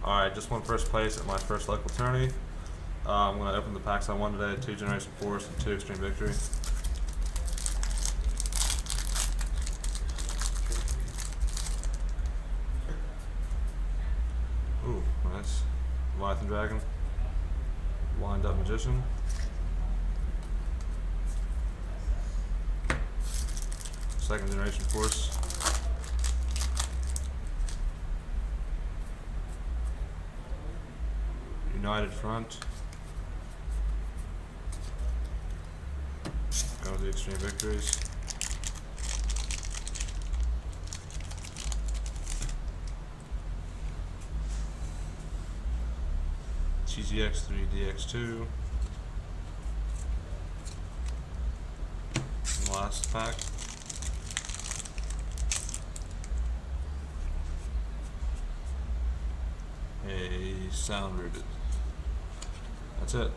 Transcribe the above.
Alright, just won first place at my first local tourney. I'm going to open the packs I won today, 2 Generation Force and 2 Extreme Victory. Ooh, nice. Leviathan Dragon. Wind Up Magician. Second Generation Force. United Front. Go with the Extreme Victories. TGX3 DX2. And last pack. A Sound Rooted. That's it.